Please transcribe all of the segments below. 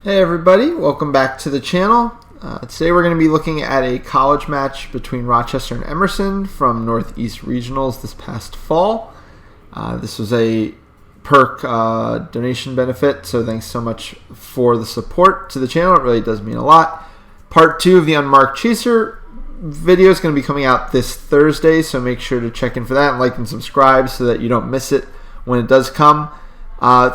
Hey everybody, welcome back to the channel. Today we're going to be looking at a college match between Rochester and Emerson from Northeast Regionals this past fall. This was a perk donation benefit, so thanks so much for the support to the channel. It really does mean a lot. Part 2 of the Unmarked Chaser video is going to be coming out this Thursday, so make sure to check in for that and like and subscribe so that you don't miss it when it does come.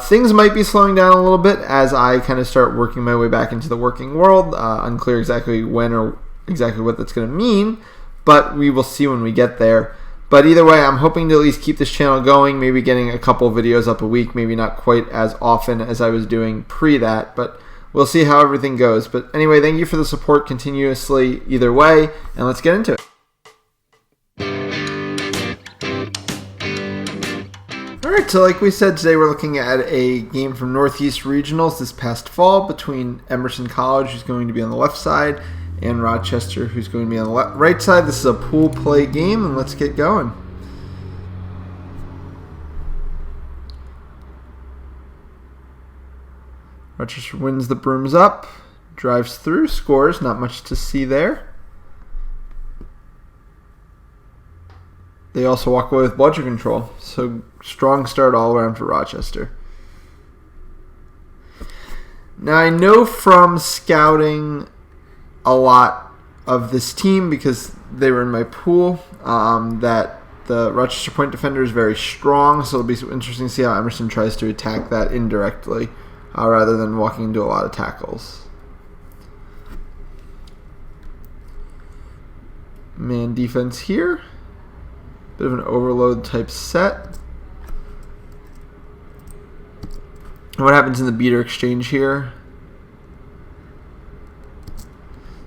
Things might be slowing down a little bit as I kind of start working my way back into the working world. Unclear exactly when or exactly what that's going to mean, but we will see when we get there. But either way, I'm hoping to at least keep this channel going, maybe getting a couple videos up a week, maybe not quite as often as I was doing pre that, but we'll see how everything goes. But anyway, thank you for the support continuously either way, and let's get into it. Alright, so like we said, today we're looking at a game from Northeast Regionals this past fall between Emerson College, who's going to be on the left side, and Rochester, who's going to be on the right side. This is a pool play game, and let's get going. Rochester wins the brooms up, drives through, scores, not much to see there. They also walk away with bludger control, so strong start all around for Rochester. Now I know from scouting a lot of this team, because they were in my pool, that the Rochester point defender is very strong, so it'll be interesting to see how Emerson tries to attack that indirectly rather than walking into a lot of tackles. Man defense here. Bit of an overload type set. What happens in the beater exchange here?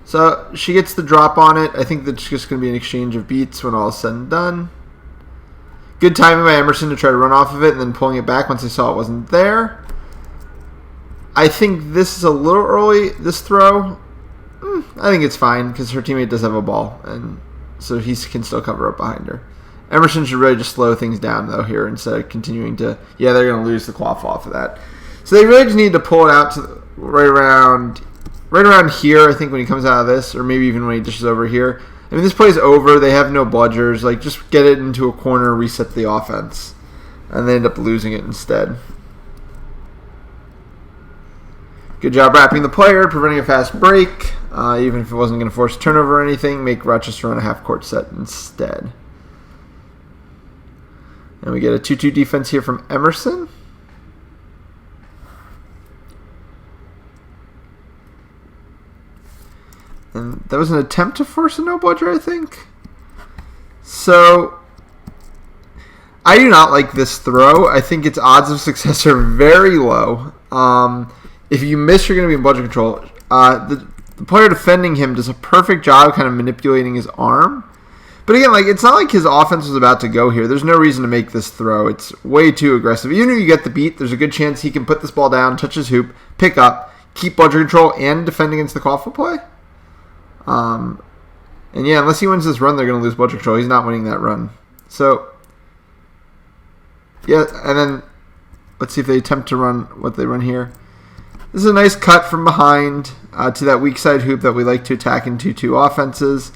So she gets the drop on it. I think that's just going to be an exchange of beats when all is said and done. Good timing by Emerson to try to run off of it and then pulling it back once they saw it wasn't there. I think this is a little early, this throw. I think it's fine because her teammate does have a ball, and so he can still cover up behind her. Emerson should really just slow things down, though, here instead of continuing to... Yeah, they're going to lose the cloth off of that. So they really just need to pull it out to right around here, I think, when he comes out of this, or maybe even when he dishes over here. I mean, this play's over. They have no bludgers. Like, just get it into a corner, reset the offense. And they end up losing it instead. Good job wrapping the player, preventing a fast break. Even if it wasn't going to force a turnover or anything, make Rochester run a half-court set instead. And we get a 2-2 defense here from Emerson. And that was an attempt to force a no bludger, I think. So I do not like this throw. I think its odds of success are very low. If you miss, you're going to be in bludger control. The player defending him does a perfect job kind of manipulating his arm. But again, like, it's not like his offense was about to go here. There's no reason to make this throw. It's way too aggressive. Even if you get the beat, there's a good chance he can put this ball down, touch his hoop, pick up, keep bludger control, and defend against the quaffle play. And yeah, unless he wins this run, they're going to lose bludger control. He's not winning that run. So, yeah, and then let's see if they attempt to run what they run here. This is a nice cut from behind to that weak side hoop that we like to attack in 2-2 offenses.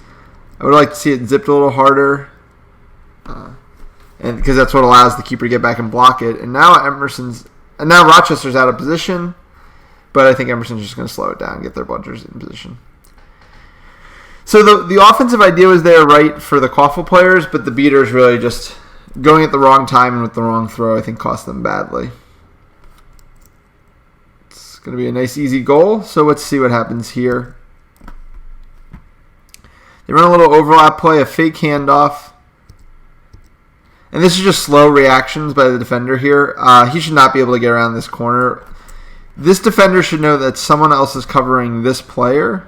I would like to see it zipped a little harder, and because that's what allows the keeper to get back and block it. And now Rochester's out of position, but I think Emerson's just going to slow it down and get their bludgers in position. So the offensive idea was there, right, for the quaffle players, but the beaters really just going at the wrong time and with the wrong throw, I think, cost them badly. It's going to be a nice, easy goal. So let's see what happens here. They run a little overlap play, a fake handoff. And this is just slow reactions by the defender here. He should not be able to get around this corner. This defender should know that someone else is covering this player.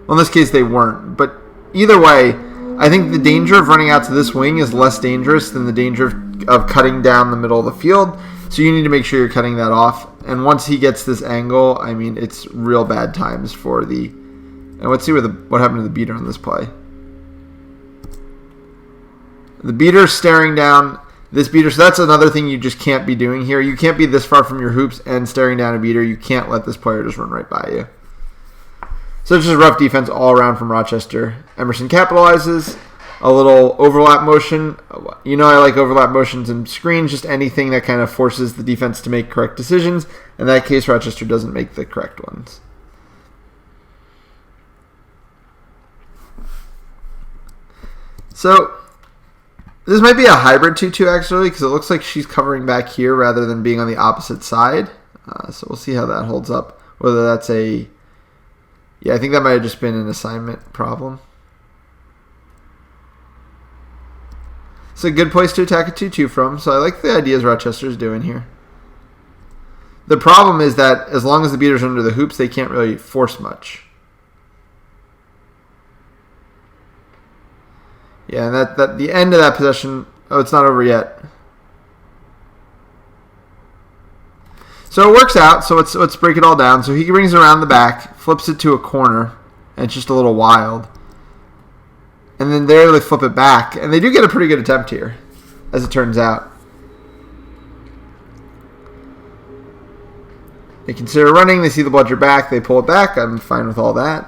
Well, in this case, they weren't. But either way, I think the danger of running out to this wing is less dangerous than the danger of cutting down the middle of the field. So you need to make sure you're cutting that off. And once he gets this angle, I mean, it's real bad times for the... And let's see what happened to the beater on this play. The beater is staring down. this beater. So that's another thing you just can't be doing here. You can't be this far from your hoops and staring down a beater. You can't let this player just run right by you. So it's just rough defense all around from Rochester. Emerson capitalizes. A little overlap motion. You know I like overlap motions and screens, just anything that kind of forces the defense to make correct decisions. In that case, Rochester doesn't make the correct ones. So this might be a hybrid 2-2 actually, because it looks like she's covering back here rather than being on the opposite side. So we'll see how that holds up. Whether that's a... Yeah, I think that might have just been an assignment problem. It's a good place to attack a 2-2 from, so I like the ideas Rochester's doing here. The problem is that as long as the beater's under the hoops, they can't really force much. Yeah, and that the end of that possession... Oh, it's not over yet. So it works out, so let's break it all down. So he brings it around the back, flips it to a corner, and it's just a little wild. And then there they flip it back. And they do get a pretty good attempt here, as it turns out. They consider running. They see the bludger back. They pull it back. I'm fine with all that.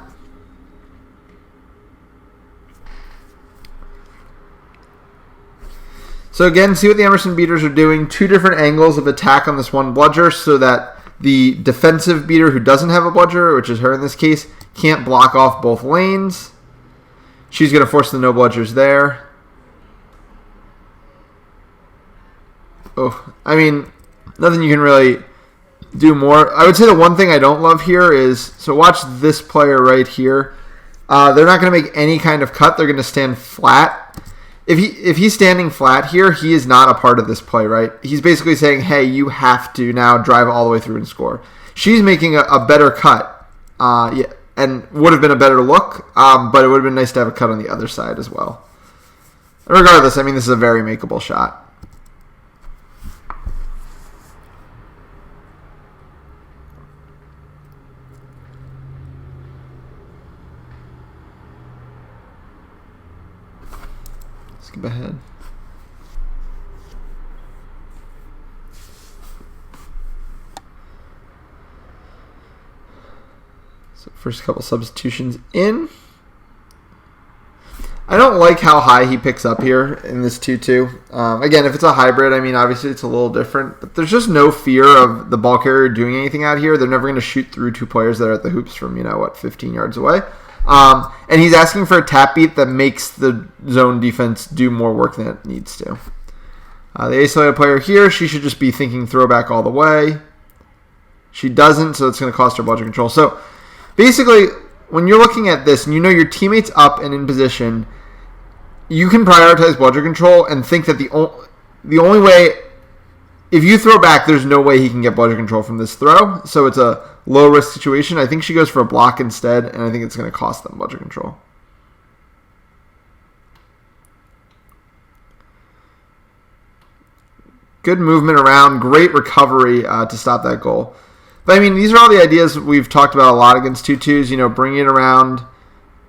So again, see what the Emerson beaters are doing. Two different angles of attack on this one bludger so that the defensive beater who doesn't have a bludger, which is her in this case, can't block off both lanes. She's going to force the no bludgers there. Oh, I mean, nothing you can really do more. I would say the one thing I don't love here is, so watch this player right here. They're not going to make any kind of cut. They're going to stand flat. If he's standing flat here, he is not a part of this play, right? He's basically saying, hey, you have to now drive all the way through and score. She's making a better cut. Yeah. And would have been a better look, but it would have been nice to have a cut on the other side as well. Regardless, I mean, this is a very makeable shot. Skip ahead. So first couple substitutions in. I don't like how high he picks up here in this 2-2. Again, if it's a hybrid, I mean, obviously it's a little different. But there's just no fear of the ball carrier doing anything out here. They're never going to shoot through two players that are at the hoops from, 15 yards away. And he's asking for a tap beat that makes the zone defense do more work than it needs to. The isolated player here, she should just be thinking throwback all the way. She doesn't, so it's going to cost her bludger control. So basically, when you're looking at this and you know your teammate's up and in position, you can prioritize bludger control and think that the only way, if you throw back, there's no way he can get bludger control from this throw. So it's a low-risk situation. I think she goes for a block instead, and I think it's going to cost them bludger control. Good movement around. Great recovery to stop that goal. But, I mean, these are all the ideas we've talked about a lot against 2-2s. Bringing it around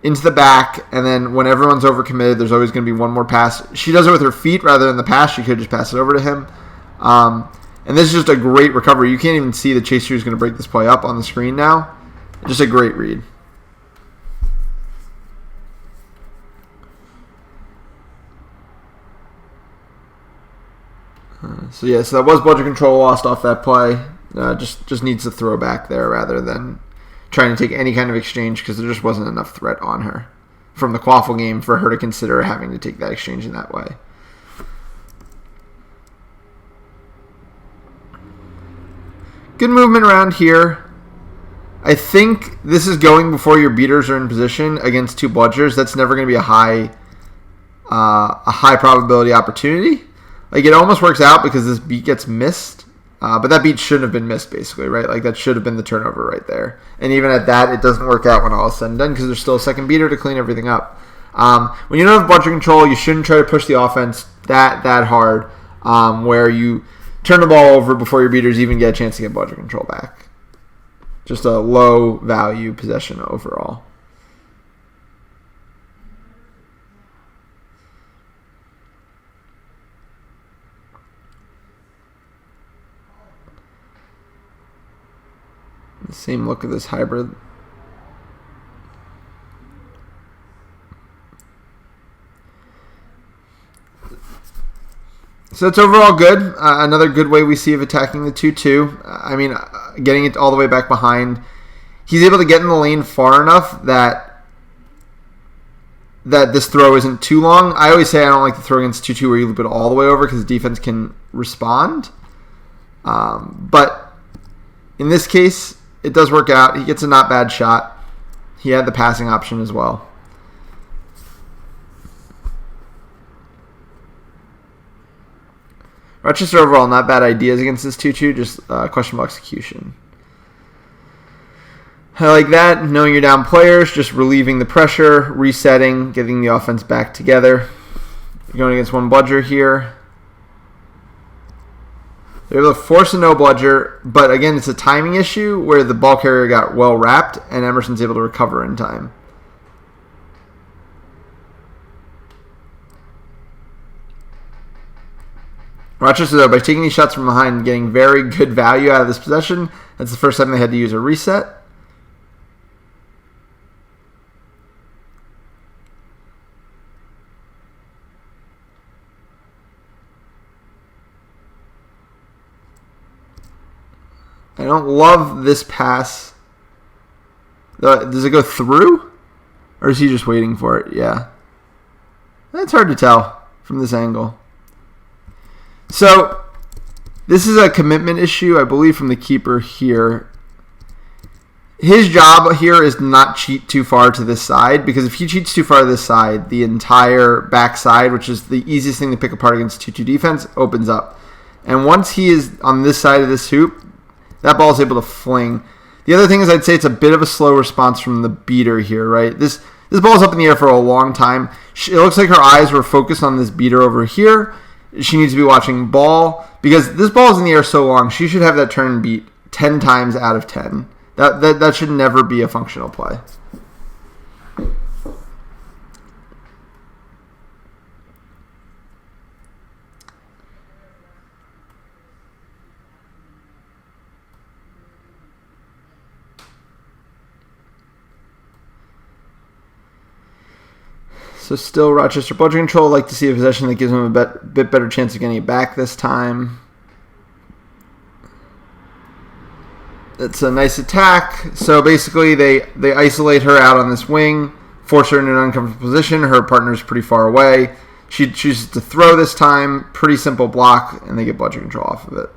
into the back, and then when everyone's overcommitted, there's always going to be one more pass. She does it with her feet rather than the pass. She could just pass it over to him. And this is just a great recovery. You can't even see the chaser who's going to break this play up on the screen now. Just a great read. So that was bludger control lost off that play. Just needs to throw back there rather than trying to take any kind of exchange because there just wasn't enough threat on her from the quaffle game for her to consider having to take that exchange in that way. Good movement around here. I think this is going before your beaters are in position against two bludgers. That's never going to be a high probability opportunity. Like, it almost works out because this beat gets missed. But that beat shouldn't have been missed, basically, right? Like, that should have been the turnover right there. And even at that, it doesn't work out when all is said and done because there's still a second beater to clean everything up. When you don't have bludger control, you shouldn't try to push the offense that hard where you turn the ball over before your beaters even get a chance to get bludger control back. Just a low-value possession overall. Same look of this hybrid. So it's overall good. Another good way we see of attacking the 2-2. I mean, getting it all the way back behind. He's able to get in the lane far enough that this throw isn't too long. I always say I don't like the throw against 2-2 where you loop it all the way over because the defense can respond. But in this case, it does work out. He gets a not bad shot. He had the passing option as well. Rochester overall, not bad ideas against this 2-2, just questionable execution. I like that. Knowing you're down players, just relieving the pressure, resetting, getting the offense back together. You're going against one bludger here. They're able to force a no bludger, but again, it's a timing issue where the ball carrier got well wrapped and Emerson's able to recover in time. Rochester, though, by taking these shots from behind and getting very good value out of this possession, that's the first time they had to use a reset. I don't love this pass. Does it go through? Or is he just waiting for it? Yeah. That's hard to tell from this angle. So, this is a commitment issue, I believe, from the keeper here. His job here is to not cheat too far to this side, because if he cheats too far to this side, the entire backside, which is the easiest thing to pick apart against 2-2 defense, opens up. And once he is on this side of this hoop, that ball is able to fling. The other thing is I'd say it's a bit of a slow response from the beater here, right? This ball's up in the air for a long time. It looks like her eyes were focused on this beater over here. She needs to be watching ball because this ball is in the air so long. She should have that turn beat 10 times out of 10. That should never be a functional play. So still Rochester bludger control. Like to see a possession that gives them a bit better chance of getting it back this time. It's a nice attack. So basically they isolate her out on this wing, force her in an uncomfortable position. Her partner's pretty far away. She chooses to throw this time. Pretty simple block, and they get bludger control off of it.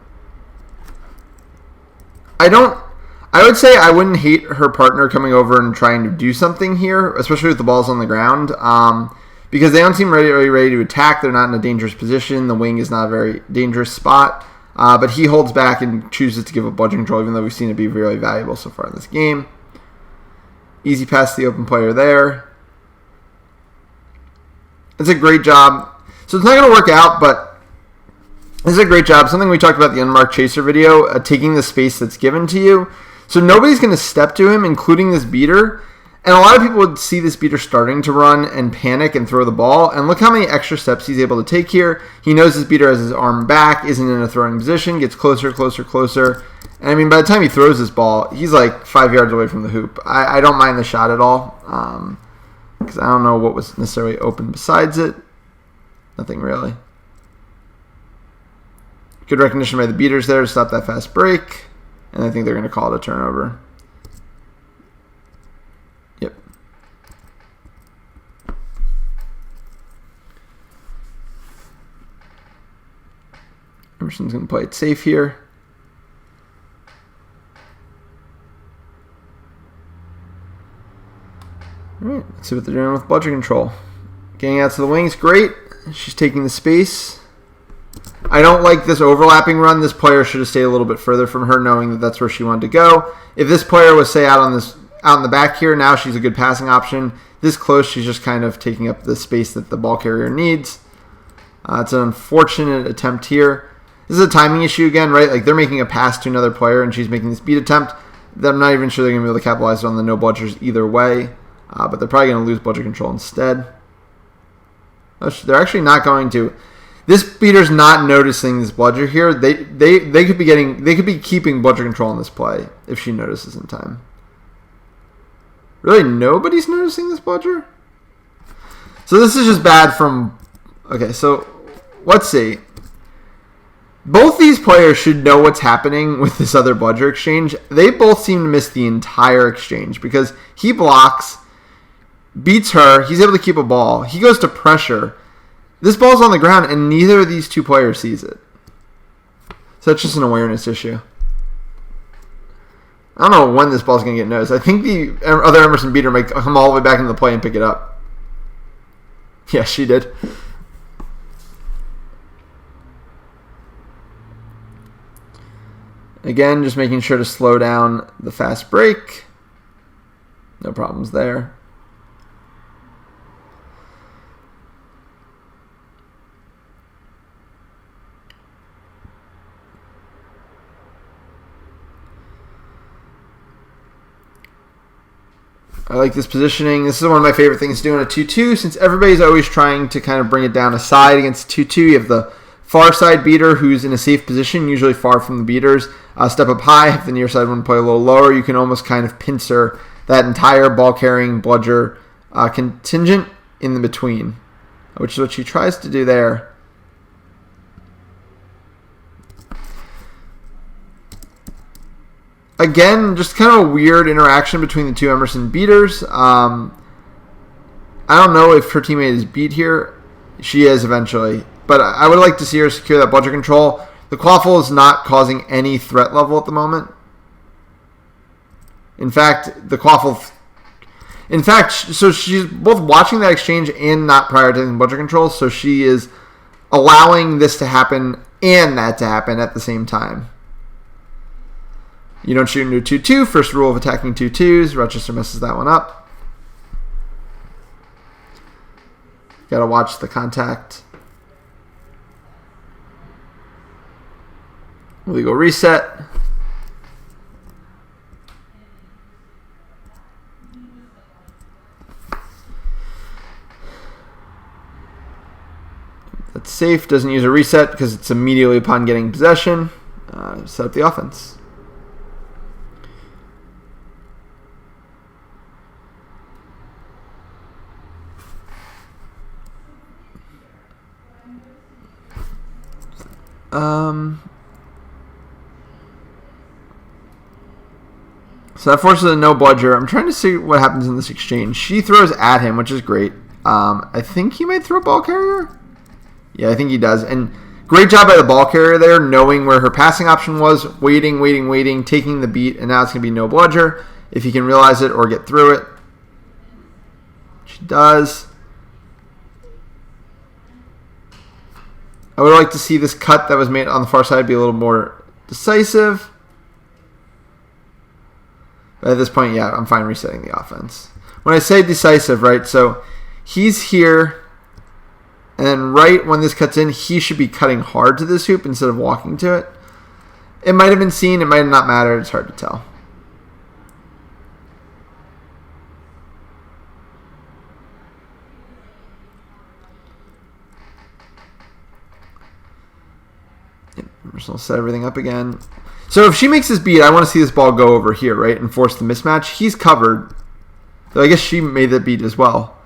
I would say I wouldn't hate her partner coming over and trying to do something here, especially with the balls on the ground, because they don't seem ready to attack. They're not in a dangerous position. The wing is not a very dangerous spot, but he holds back and chooses to give up bludger control, even though we've seen it be really valuable so far in this game. Easy pass to the open player there. It's a great job. So it's not going to work out, but this is a great job. Something we talked about in the unmarked chaser video, taking the space that's given to you. So nobody's going to step to him, including this beater. And a lot of people would see this beater starting to run and panic and throw the ball. And look how many extra steps he's able to take here. He knows this beater has his arm back, isn't in a throwing position, gets closer, closer, closer. And I mean, by the time he throws this ball, he's like 5 yards away from the hoop. I don't mind the shot at all, because I don't know what was necessarily open besides it. Nothing really. Good recognition by the beaters there to stop that fast break. And I think they're going to call it a turnover. Yep. Emerson's going to play it safe here. All right, let's see what they're doing with bludger control. Getting out to the wings, great. She's taking the space. I don't like this overlapping run. This player should have stayed a little bit further from her, knowing that that's where she wanted to go. If this player was, say, out in the back here, now she's a good passing option. This close, she's just kind of taking up the space that the ball carrier needs. It's an unfortunate attempt here. This is a timing issue again, right? Like they're making a pass to another player, and she's making this beat attempt. I'm not even sure they're going to be able to capitalize on the no bludgers either way, but they're probably going to lose bludger control instead. They're actually not going to. This beater's not noticing this bludger here. They could be keeping bludger control on this play if she notices in time. Really, nobody's noticing this bludger? So this is just bad from... Okay, so let's see. Both these players should know what's happening with this other bludger exchange. They both seem to miss the entire exchange because he blocks, beats her, he's able to keep a ball. He goes to pressure. This ball's on the ground, and neither of these two players sees it. So it's just an awareness issue. I don't know when this ball's going to get noticed. I think the other Emerson beater might come all the way back into the play and pick it up. Yeah, she did. Again, just making sure to slow down the fast break. No problems there. I like this positioning. This is one of my favorite things to do in a 2-2 since everybody's always trying to kind of bring it down a side against 2-2. You have the far side beater who's in a safe position, usually far from the beaters. Step up high, have the near side one play a little lower. You can almost kind of pincer that entire ball-carrying bludger contingent in the between, which is what she tries to do there. Again, just kind of a weird interaction between the two Emerson beaters. I don't know if her teammate is beat here. She is eventually. But I would like to see her secure that bludger control. The quaffle is not causing any threat level at the moment. In fact, so she's both watching that exchange and not prioritizing bludger control. So she is allowing this to happen and that to happen at the same time. You don't shoot into a 2-2. First rule of attacking 2-2s. Rochester messes that one up. Got to watch the contact. Illegal reset. That's safe. Doesn't use a reset because it's immediately upon getting possession. Set up the offense. So that forces a no bludger. I'm trying to see what happens in this exchange. She throws at him, which is great. I think he might throw ball carrier. Yeah, I think he does. And great job by the ball carrier there, knowing where her passing option was, waiting, taking the beat, and now it's going to be no bludger if he can realize it or get through it. She does. I would like to see this cut that was made on the far side be a little more decisive. But at this point, yeah, I'm fine resetting the offense. When I say decisive, right, so he's here, and then right when this cuts in, he should be cutting hard to this hoop instead of walking to it. It might have been seen, it might have not mattered, it's hard to tell. Emerson will set everything up again. So if she makes this beat, I want to see this ball go over here, right, and force the mismatch. He's covered. So I guess she made that beat as well.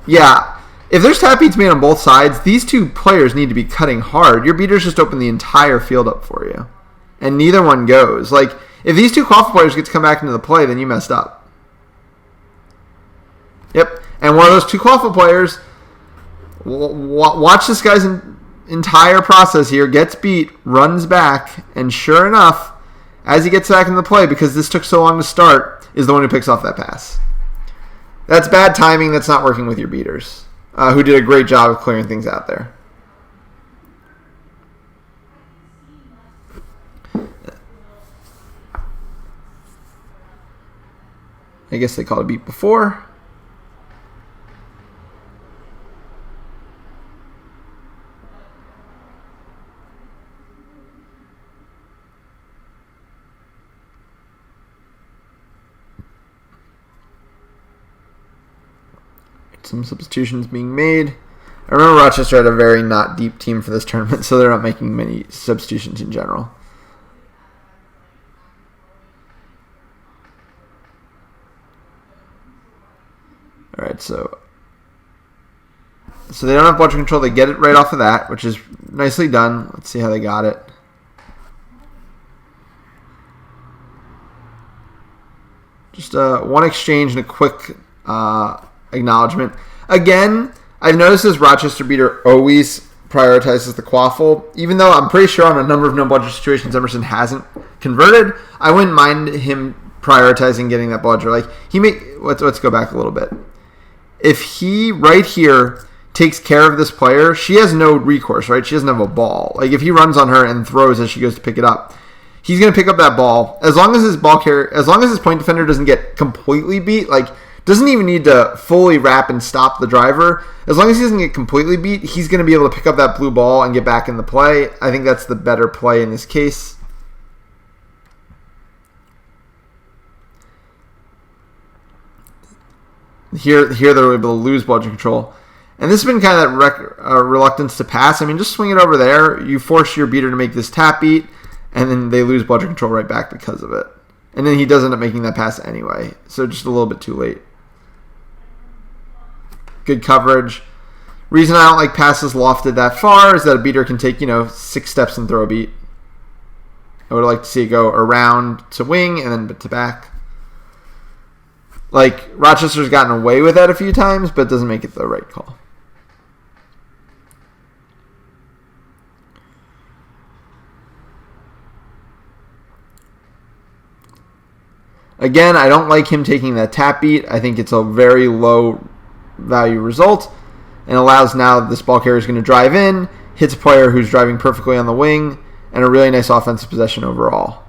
Yeah, if there's tap beats made on both sides, these two players need to be cutting hard. Your beaters just open the entire field up for you, and neither one goes. Like, if these two quaffle players get to come back into the play, then you messed up. Yep, and one of those two quaffle players, watch this guy's entire process here, gets beat, runs back, and sure enough, as he gets back into the play, because this took so long to start, is the one who picks off that pass. That's bad timing. That's not working with your beaters, who did a great job of clearing things out there. I guess they called a beat before. Some substitutions being made. I remember Rochester had a very not deep team for this tournament, so they're not making many substitutions in general. All right, so they don't have bludger control. They get it right off of that, which is nicely done. Let's see how they got it. Just one exchange and a quick acknowledgement. Again, I've noticed this Rochester beater always prioritizes the quaffle. Even though I'm pretty sure on a number of no bludger situations Emerson hasn't converted, I wouldn't mind him prioritizing getting that bludger. Like let's go back a little bit. If he right here takes care of this player, she has no recourse, right? She doesn't have a ball. Like if he runs on her and throws as she goes to pick it up, he's going to pick up that ball. As long as his point defender doesn't get completely beat, like doesn't even need to fully wrap and stop the driver. As long as he doesn't get completely beat, he's going to be able to pick up that blue ball and get back in the play. I think that's the better play in this case. Here they're able to lose bludger control. And this has been kind of that reluctance to pass. I mean, just swing it over there. You force your beater to make this tap beat, and then they lose bludger control right back because of it. And then he does end up making that pass anyway. So just a little bit too late. Good coverage. Reason I don't like passes lofted that far is that a beater can take, 6 steps and throw a beat. I would like to see it go around to wing and then to back. Like, Rochester's gotten away with that a few times, but doesn't make it the right call. Again, I don't like him taking that tap beat. I think it's a very low value result and allows now this ball carrier is going to drive in, hits a player who's driving perfectly on the wing, and a really nice offensive possession overall.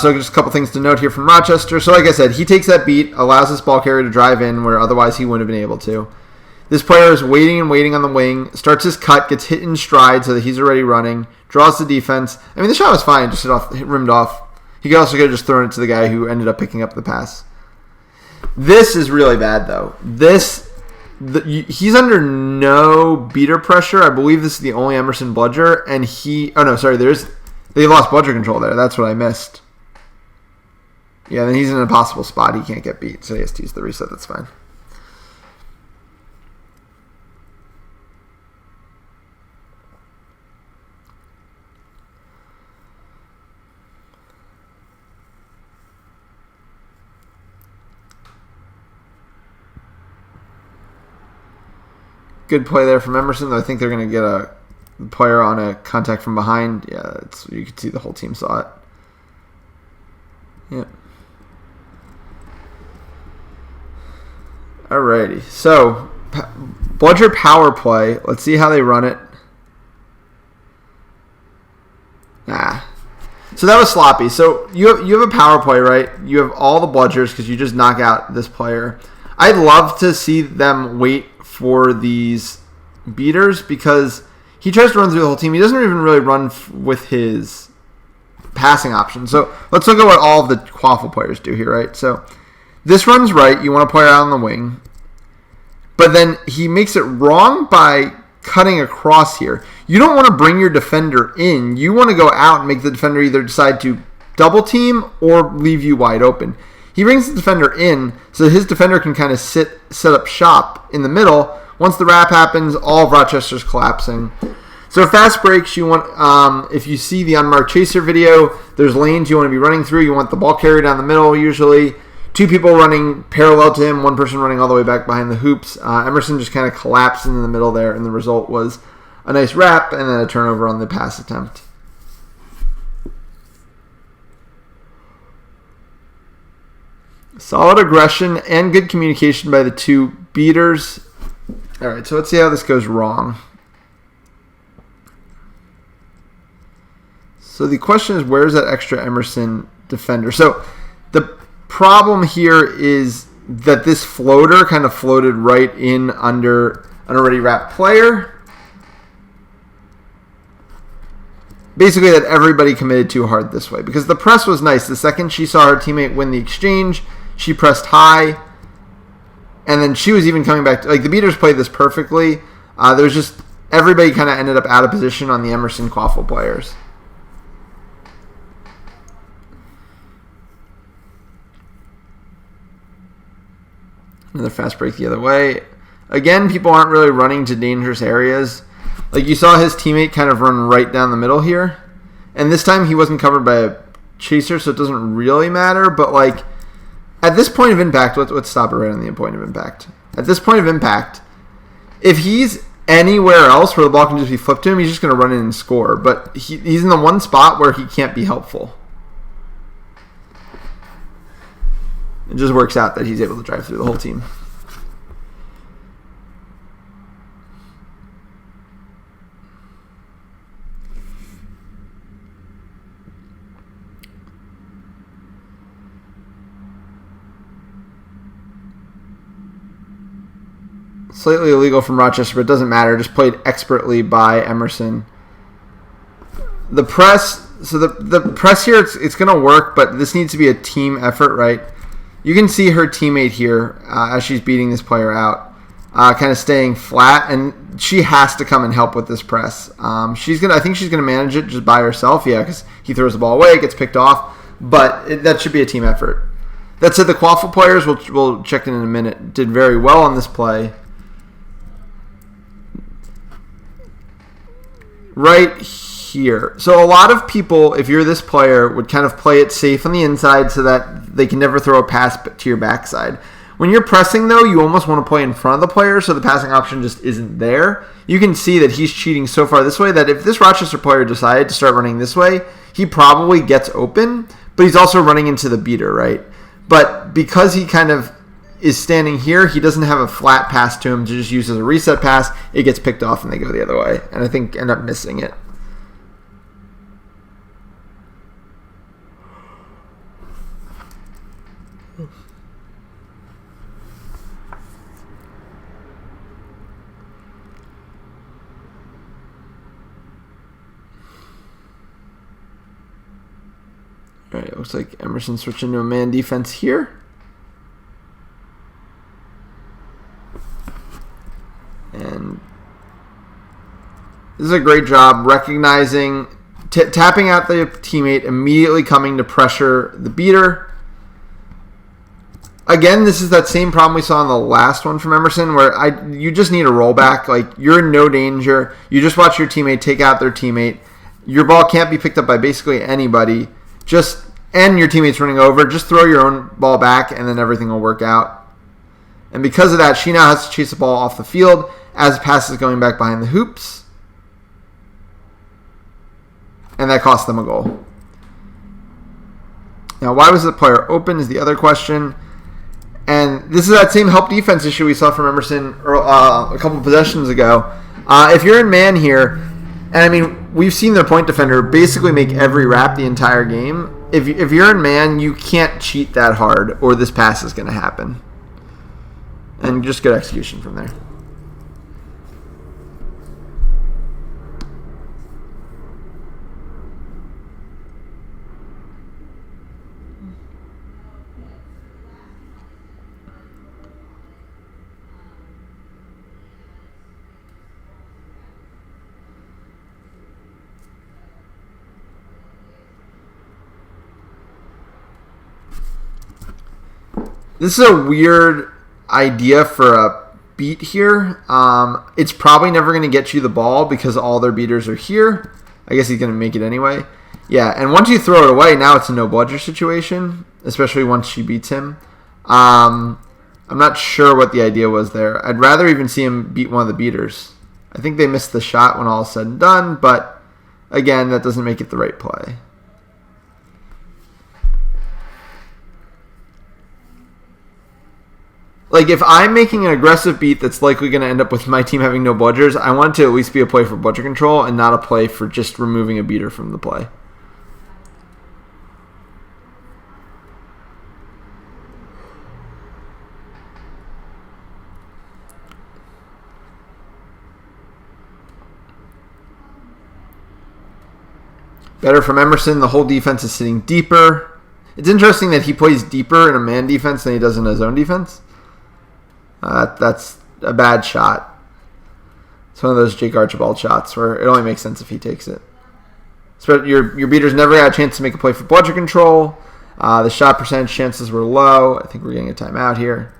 So just a couple things to note here from Rochester. So like I said, he takes that beat, allows this ball carrier to drive in where otherwise he wouldn't have been able to. This player is waiting on the wing, starts his cut, gets hit in stride so that he's already running, draws the defense. I mean, the shot was fine, just rimmed off. He could also have just thrown it to the guy who ended up picking up the pass. This is really bad, though. He's under no beater pressure. I believe this is the only Emerson bludger, and they lost bludger control there. That's what I missed. Yeah, then he's in an impossible spot. He can't get beat, so he has to use the reset. That's fine. Good play there from Emerson, though I think they're going to get a player on a contact from behind. Yeah, you could see the whole team saw it. Yep. Alrighty, so bludger power play. Let's see how they run it. So that was sloppy. So you have a power play, right? You have all the bludgers because you just knock out this player. I'd love to see them wait for these beaters because he tries to run through the whole team. He doesn't even really run with his passing option. So let's look at what all of the quaffle players do here, right? So this runs right. You want to play out on the wing. But then he makes it wrong by cutting across here. You don't want to bring your defender in. You want to go out and make the defender either decide to double team or leave you wide open. He brings the defender in so that his defender can kind of set up shop in the middle. Once the wrap happens, all of Rochester's collapsing. So fast breaks, you want if you see the unmarked chaser video, there's lanes you want to be running through. You want the ball carrier down the middle usually. 2 people running parallel to him, 1 person running all the way back behind the hoops. Emerson just kind of collapsed in the middle there, and the result was a nice wrap and then a turnover on the pass attempt. Solid aggression and good communication by the 2 beaters. All right, so let's see how this goes wrong. So the question is, where's that extra Emerson defender? So the problem here is that this floater kind of floated right in under an already wrapped player. Basically that everybody committed too hard this way because the press was nice. The second she saw her teammate win the exchange, she pressed high And then she was even coming back. Like, the beaters played this perfectly. There was just everybody kind of ended up out of position on the Emerson Quaffle players. Another fast break the other way. Again, people aren't really running to dangerous areas. Like, you saw his teammate kind of run right down the middle here. And this time he wasn't covered by a chaser, so it doesn't really matter. But, like, at this point of impact, let's stop it right on the point of impact. At this point of impact, if he's anywhere else where the ball can just be flipped to him, he's just going to run in and score. But he's in the one spot where he can't be helpful. It just works out that he's able to drive through the whole team. Slightly illegal from Rochester, but it doesn't matter. Just played expertly by Emerson. The press, so the press here, it's going to work, but this needs to be a team effort, right? You can see her teammate here as she's beating this player out, kind of staying flat, and she has to come and help with this press. I think she's gonna manage it just by herself, yeah, because he throws the ball away, it gets picked off, but that should be a team effort. That said, the Quaffle players, we'll check in a minute, did very well on this play. Right here. So a lot of people, if you're this player, would kind of play it safe on the inside so that they can never throw a pass to your backside. When you're pressing, though, you almost want to play in front of the player so the passing option just isn't there. You can see that he's cheating so far this way that if this Rochester player decided to start running this way, he probably gets open, but he's also running into the beater, right? But because he kind of is standing here, he doesn't have a flat pass to him to just use as a reset pass. It gets picked off and they go the other way, and I think end up missing it. All right, it looks like Emerson switching to a man defense here. And this is a great job recognizing, tapping out the teammate, immediately coming to pressure the beater. Again, this is that same problem we saw in the last one from Emerson where you just need a rollback. Like, you're in no danger. You just watch your teammate take out their teammate. Your ball can't be picked up by basically anybody. And your teammate's running over. Just throw your own ball back and then everything will work out. And because of that, she now has to chase the ball off the field as passes going back behind the hoops. And that cost them a goal. Now, why was the player open is the other question. And this is that same help defense issue we saw from Emerson a couple possessions ago. If you're in man here, and I mean, we've seen their point defender basically make every wrap the entire game. If you're in man, you can't cheat that hard or this pass is going to happen. And just good execution from there. This is a weird idea for a beat here. It's probably never going to get you the ball because all their beaters are here. I guess he's going to make it anyway. Yeah, and once you throw it away, now it's a no-bludger situation, especially once she beats him. I'm not sure what the idea was there. I'd rather even see him beat one of the beaters. I think they missed the shot when all is said and done, but again, that doesn't make it the right play. Like, if I'm making an aggressive beat that's likely going to end up with my team having no bludgers, I want it to at least be a play for bludger control and not a play for just removing a beater from the play. Better from Emerson. The whole defense is sitting deeper. It's interesting that he plays deeper in a man defense than he does in a zone defense. That's a bad shot. It's one of those Jake Archibald shots where it only makes sense if he takes it. So your beaters never had a chance to make a play for bludger control. The shot percentage chances were low. I think we're getting a timeout here.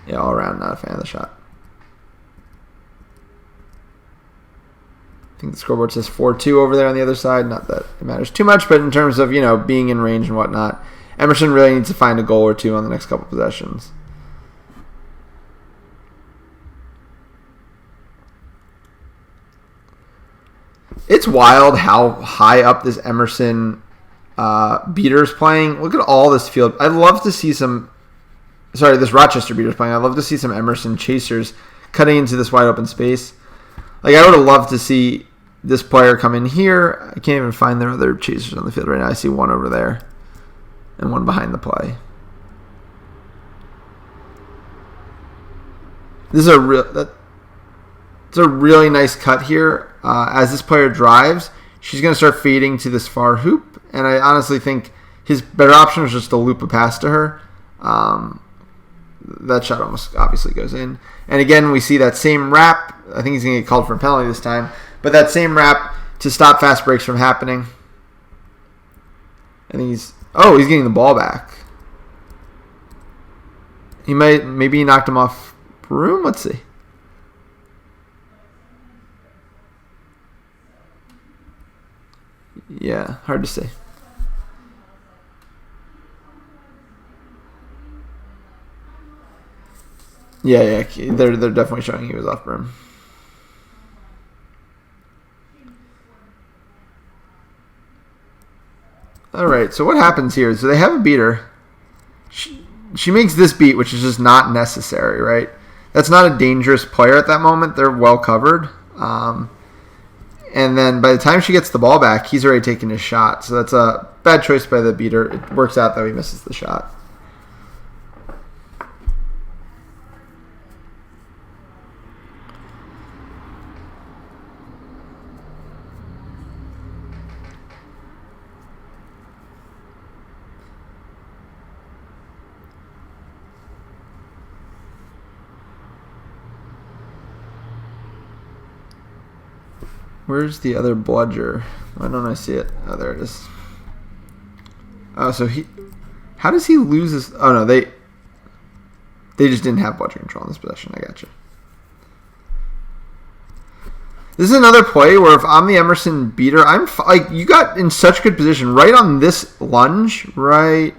Yeah, all around not a fan of the shot. I think the scoreboard says 4-2 over there on the other side. Not that it matters too much, but in terms of, being in range and whatnot, Emerson really needs to find a goal or two on the next couple possessions. It's wild how high up this Emerson beater's playing. Look at all this field. I'd love to see this Rochester beater's playing. I'd love to see some Emerson chasers cutting into this wide open space. Like, I would have loved to see this player come in here. I can't even find their other chasers on the field right now. I see one over there and one behind the play. This is it's a really nice cut here. As this player drives, she's going to start fading to this far hoop, and I honestly think his better option was just to loop a pass to her. That shot almost obviously goes in. And again, we see that same wrap. I think he's going to get called for a penalty this time, but that same wrap to stop fast breaks from happening. I think he's getting the ball back. Maybe he knocked him off broom. Let's see. Yeah, hard to say. Yeah, they're definitely showing he was off brim. All right, so what happens here? So they have a beater. She makes this beat, which is just not necessary, right? That's not a dangerous player at that moment. They're well covered. And then by the time she gets the ball back, he's already taken his shot. So that's a bad choice by the beater. It works out, though. He misses the shot. Where's the other bludger? Why don't I see it? Oh, there it is. Oh, so how does he lose his... Oh, no, they just didn't have bludger control in this possession. I got you. This is another play where if I'm the Emerson beater, you got in such good position right on this lunge, right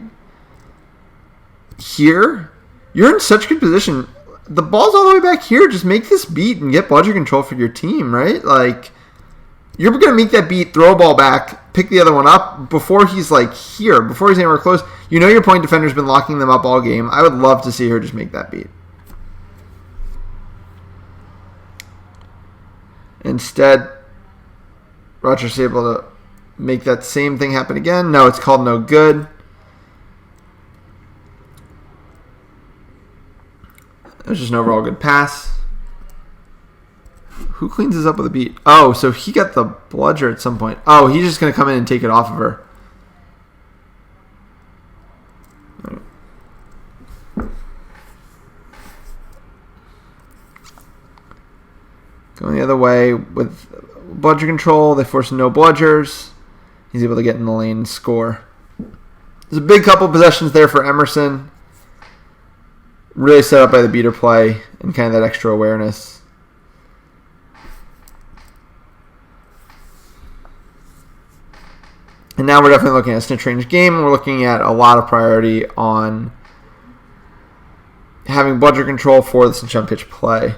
here. You're in such good position. The ball's all the way back here. Just make this beat and get bludger control for your team, right? Like... You're going to make that beat, throw a ball back, pick the other one up before he's here, before he's anywhere close. You know your point defender's been locking them up all game. I would love to see her just make that beat. Instead, Rochester's able to make that same thing happen again. No, it's called no good. It was just an overall good pass. Who cleans this up with a beat? Oh, so he got the bludger at some point. Oh, he's just going to come in and take it off of her. Going the other way with bludger control. They force no bludgers. He's able to get in the lane and score. There's a big couple possessions there for Emerson. Really set up by the beater play and kind of that extra awareness. And now we're definitely looking at a snitch range game. We're looking at a lot of priority on having bludger control for the snitch on pitch play.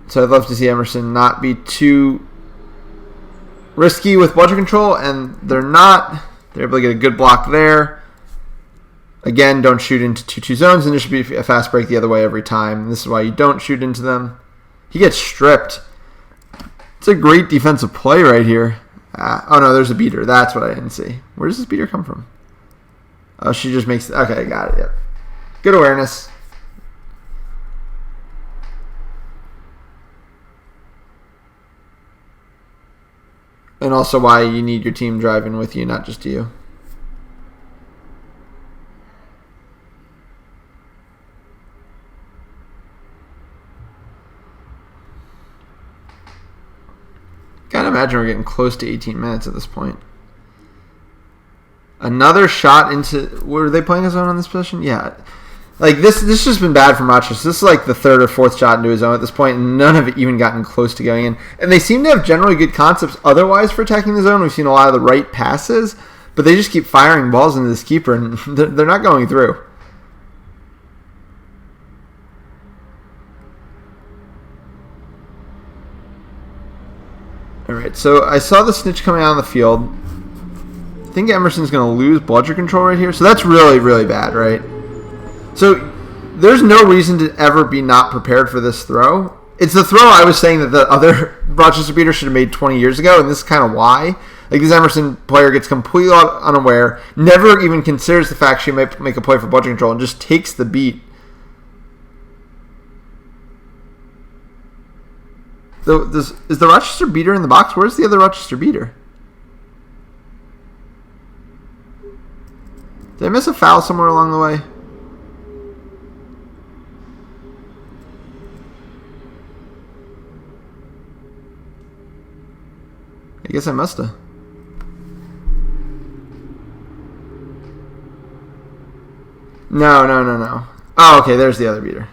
So I'd love to see Emerson not be too risky with bludger control, and they're not. They're able to get a good block there. Again, don't shoot into 2-2 zones, and there should be a fast break the other way every time. This is why you don't shoot into them. He gets stripped. It's a great defensive play right here. Oh, no, there's a beater. That's what I didn't see. Where does this beater come from? Oh, she just makes... Okay, got it. Yep. Good awareness. And also why you need your team driving with you, not just you. Gotta imagine we're getting close to 18 minutes at this point. Another shot into... Were they playing a zone on this possession? Yeah. Like, this has just been bad from Rochester. This is like the third or fourth shot into his zone at this point, and none have even gotten close to going in. And they seem to have generally good concepts otherwise for attacking the zone. We've seen a lot of the right passes, but they just keep firing balls into this keeper, and they're not going through. All right, so I saw the snitch coming out on the field. I think Emerson's going to lose bludger control right here, so that's really, really bad, right? So there's no reason to ever be not prepared for this throw. It's the throw I was saying that the other Rochester beater should have made 20 years ago, and this is kind of why. Like, this Emerson player gets completely unaware, never even considers the fact she might make a play for bludger control, and just takes the beat. Is the Rochester beater in the box? Where's the other Rochester beater? Did I miss a foul somewhere along the way? I guess I must have. No. Oh, okay, there's the other beater.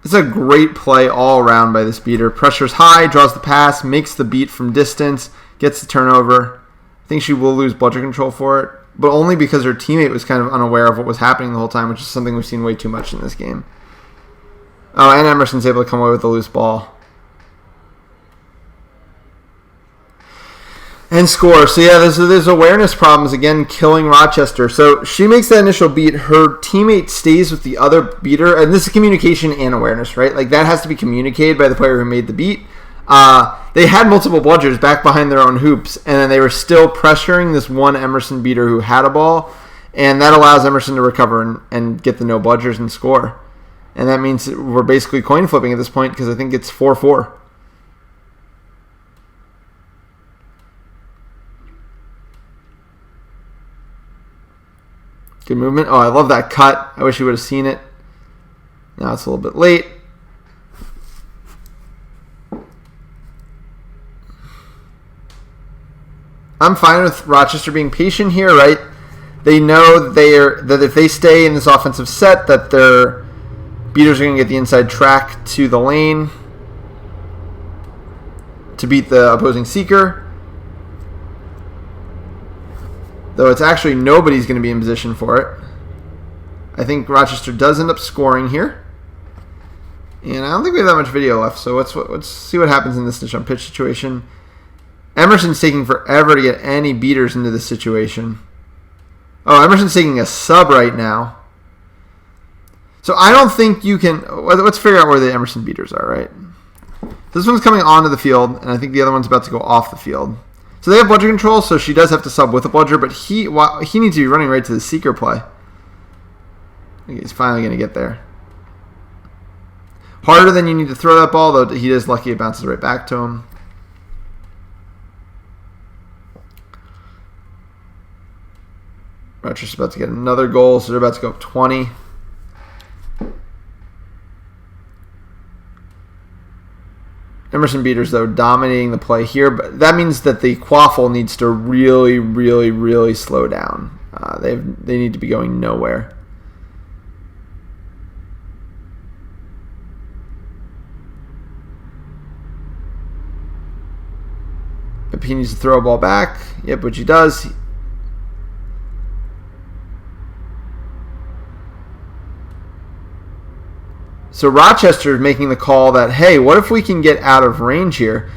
It's a great play all around by this beater. Pressure's high, draws the pass, makes the beat from distance, gets the turnover. I think she will lose bludger control for it, but only because her teammate was kind of unaware of what was happening the whole time, which is something we've seen way too much in this game. Oh, and Emerson's able to come away with a loose ball. And score. So yeah, there's awareness problems, again, killing Rochester. So she makes that initial beat. Her teammate stays with the other beater. And this is communication and awareness, right? Like, that has to be communicated by the player who made the beat. They had multiple bludgers back behind their own hoops, and then they were still pressuring this one Emerson beater who had a ball. And that allows Emerson to recover and get the no bludgers and score. And that means we're basically coin flipping at this point because I think it's 4-4. Good movement. Oh, I love that cut. I wish you would have seen it. Now it's a little bit late. I'm fine with Rochester being patient here, right? They know that if they stay in this offensive set, that their beaters are going to get the inside track to the lane to beat the opposing seeker. Though it's actually nobody's going to be in position for it. I think Rochester does end up scoring here. And I don't think we have that much video left, so let's see what happens in this snitch on pitch situation. Emerson's taking forever to get any beaters into this situation. Oh, Emerson's taking a sub right now. So I don't think you can... Let's figure out where the Emerson beaters are, right? This one's coming onto the field, and I think the other one's about to go off the field. So they have bludger control, so she does have to sub with a bludger, but he needs to be running right to the seeker play. I think he's finally going to get there. Harder than you need to throw that ball, though he is lucky it bounces right back to him. Rochester's about to get another goal, so they're about to go up 20. Emerson beaters, though, dominating the play here, but that means that the quaffle needs to really, really, really slow down. They need to be going nowhere. If he needs to throw a ball back, yep, which he does. So Rochester is making the call that, hey, what if we can get out of range here?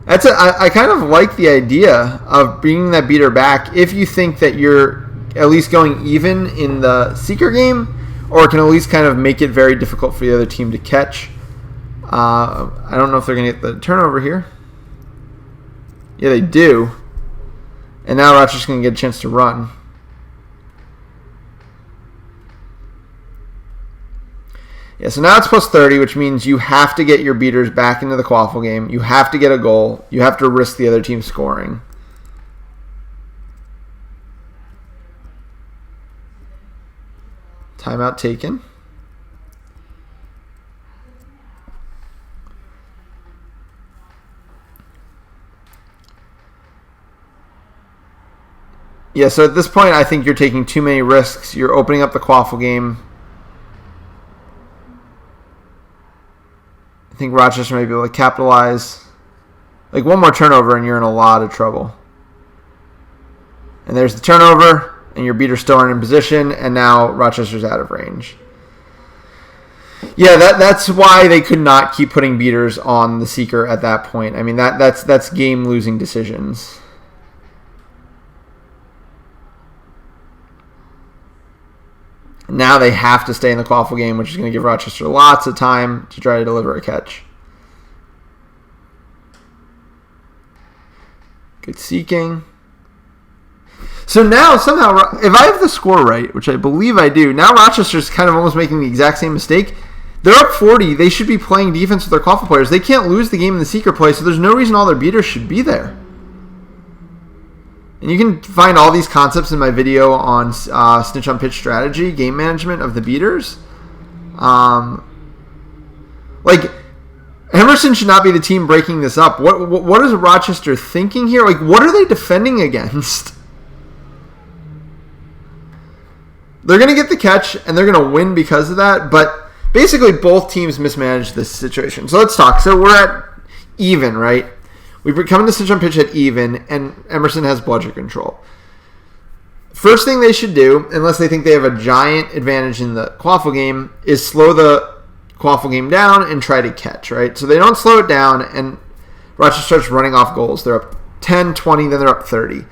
I kind of like the idea of bringing that beater back if you think that you're at least going even in the seeker game, or can at least kind of make it very difficult for the other team to catch. I don't know if they're going to get the turnover here. Yeah, they do. And now Rochester's going to get a chance to run. Yeah, so now it's plus 30, which means you have to get your beaters back into the quaffle game. You have to get a goal. You have to risk the other team scoring. Timeout taken. Yeah, so at this point, I think you're taking too many risks. You're opening up the quaffle game. I think Rochester may be able to capitalize. Like one more turnover and you're in a lot of trouble. And there's the turnover, and your beaters still aren't in position, and now Rochester's out of range. Yeah, that's why they could not keep putting beaters on the seeker at that point. I mean, that's game-losing decisions. Now they have to stay in the quaffle game, which is going to give Rochester lots of time to try to deliver a catch. Good seeking. So now, somehow, if I have the score right, which I believe I do, now Rochester's kind of almost making the exact same mistake. They're up 40. They should be playing defense with their quaffle players. They can't lose the game in the seeker play, so there's no reason all their beaters should be there. And you can find all these concepts in my video on snitch on pitch strategy, game management of the beaters. Like, Emerson should not be the team breaking this up. What is Rochester thinking here? Like, what are they defending against? They're going to get the catch, and they're going to win because of that, but basically both teams mismanaged this situation. So let's talk. So we're at even, right? We've been coming to snitch on pitch at even, and Emerson has bludger control. First thing they should do, unless they think they have a giant advantage in the quaffle game, is slow the quaffle game down and try to catch, right? So they don't slow it down, and Rochester starts running off goals. They're up 10, 20, then they're up 30.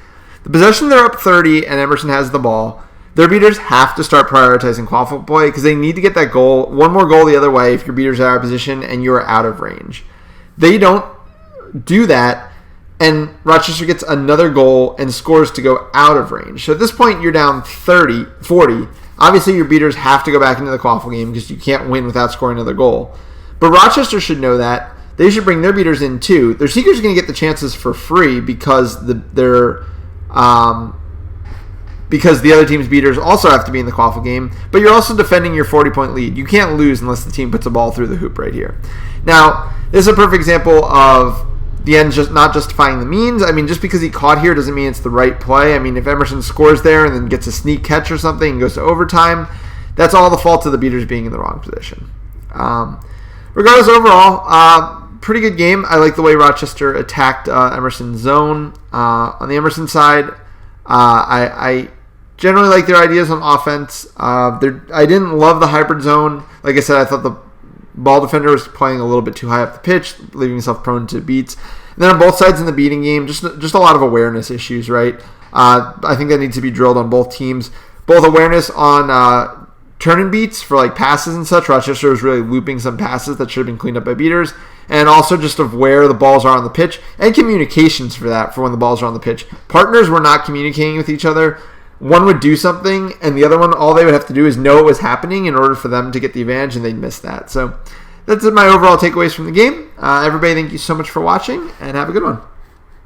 The possession, they're up 30, and Emerson has the ball. Their beaters have to start prioritizing quaffle play because they need to get that goal, one more goal the other way if your beaters are out of position and you're out of range. They don't do that, and Rochester gets another goal and scores to go out of range. So at this point, you're down 30, 40. Obviously, your beaters have to go back into the quaffle game because you can't win without scoring another goal. But Rochester should know that. They should bring their beaters in too. Their seekers are going to get the chances for free because the other team's beaters also have to be in the quaffle game, but you're also defending your 40-point lead. You can't lose unless the team puts a ball through the hoop right here. Now, this is a perfect example of the end just not justifying the means. I mean, just because he caught here doesn't mean it's the right play. I mean, if Emerson scores there and then gets a sneak catch or something and goes to overtime, that's all the fault of the beaters being in the wrong position. Regardless, overall, pretty good game. I like the way Rochester attacked Emerson's zone. On the Emerson side, I generally like their ideas on offense. I didn't love the hybrid zone. Like I said, I thought the ball defender was playing a little bit too high up the pitch, leaving himself prone to beats. And then on both sides in the beating game, just a lot of awareness issues, right? I think that needs to be drilled on both teams. Both awareness on turn-in beats for like passes and such. Rochester was really looping some passes that should have been cleaned up by beaters. And also just of where the balls are on the pitch and communications for that, for when the balls are on the pitch. Partners were not communicating with each other. One would do something, and the other one, all they would have to do is know it was happening in order for them to get the advantage, and they'd miss that. So that's my overall takeaways from the game. Everybody, thank you so much for watching, and have a good one.